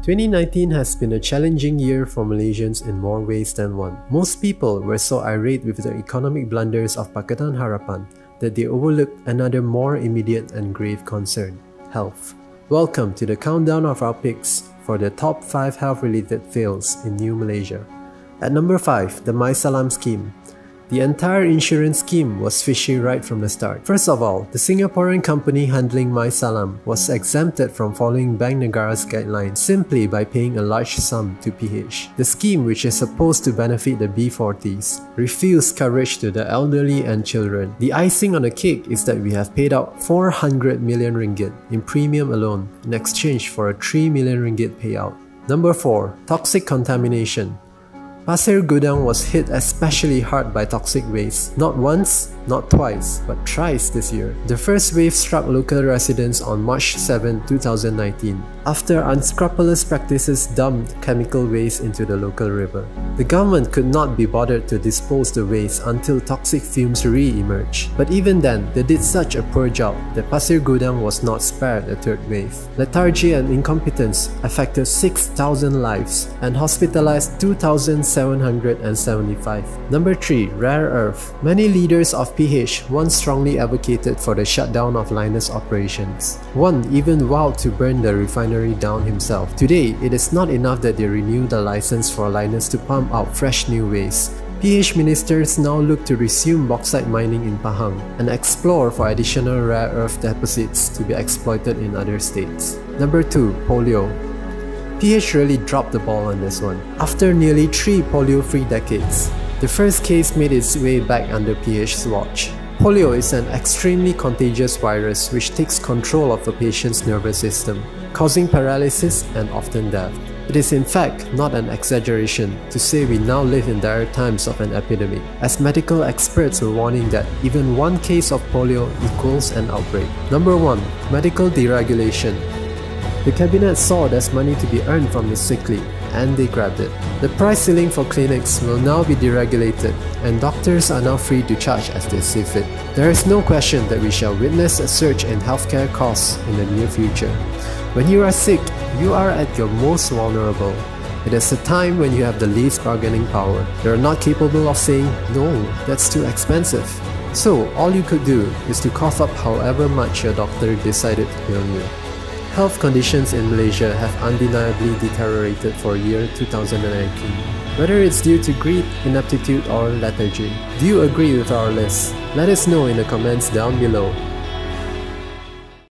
2019 has been a challenging year for Malaysians in more ways than one. Most people were so irate with the economic blunders of Pakatan Harapan that they overlooked another more immediate and grave concern: health. Welcome to the countdown of our picks for the top 5 health-related fails in New Malaysia. At number 5, the Salam scheme. The entire insurance scheme was fishy right from the start. First of all, the Singaporean company handling Salam was exempted from following Bank Negara's guidelines simply by paying a large sum to PH. The scheme, which is supposed to benefit the B40s, refused coverage to the elderly and children. The icing on the cake is that we have paid out 400 million ringgit in premium alone in exchange for a 3 million ringgit payout. Number 4. Toxic contamination. Pasir Gudang was hit especially hard by toxic waste, not once, not twice, but thrice this year. The first wave struck local residents on March 7, 2019, after unscrupulous practices dumped chemical waste into the local river. The government could not be bothered to dispose the waste until toxic fumes re-emerged. But even then, they did such a poor job that Pasir Gudang was not spared a third wave. Lethargy and incompetence affected 6,000 lives and hospitalized 2,775. Number 3. Rare earth. Many leaders of PH once strongly advocated for the shutdown of Linus operations. One even vowed to burn the refinery down himself. Today, it is not enough that they renew the license for Linus to pump out fresh new waste. PH ministers now look to resume bauxite mining in Pahang and explore for additional rare earth deposits to be exploited in other states. Number 2. Polio. PH really dropped the ball on this one. After nearly 3 polio-free decades, the first case made its way back under PH's watch. Polio is an extremely contagious virus which takes control of a patient's nervous system, causing paralysis and often death. It is in fact not an exaggeration to say we now live in dire times of an epidemic, as medical experts were warning that even one case of polio equals an outbreak. Number 1. Medical deregulation. The cabinet saw there's money to be earned from the sick leave, and they grabbed it. The price ceiling for clinics will now be deregulated, and doctors are now free to charge as they see fit. There is no question that we shall witness a surge in healthcare costs in the near future. When you are sick, you are at your most vulnerable. It is a time when you have the least bargaining power. You are not capable of saying, "No, that's too expensive." So all you could do is to cough up however much your doctor decided to bill you. Health conditions in Malaysia have undeniably deteriorated for year 2019. Whether it's due to greed, ineptitude or lethargy. Do you agree with our list? Let us know in the comments down below.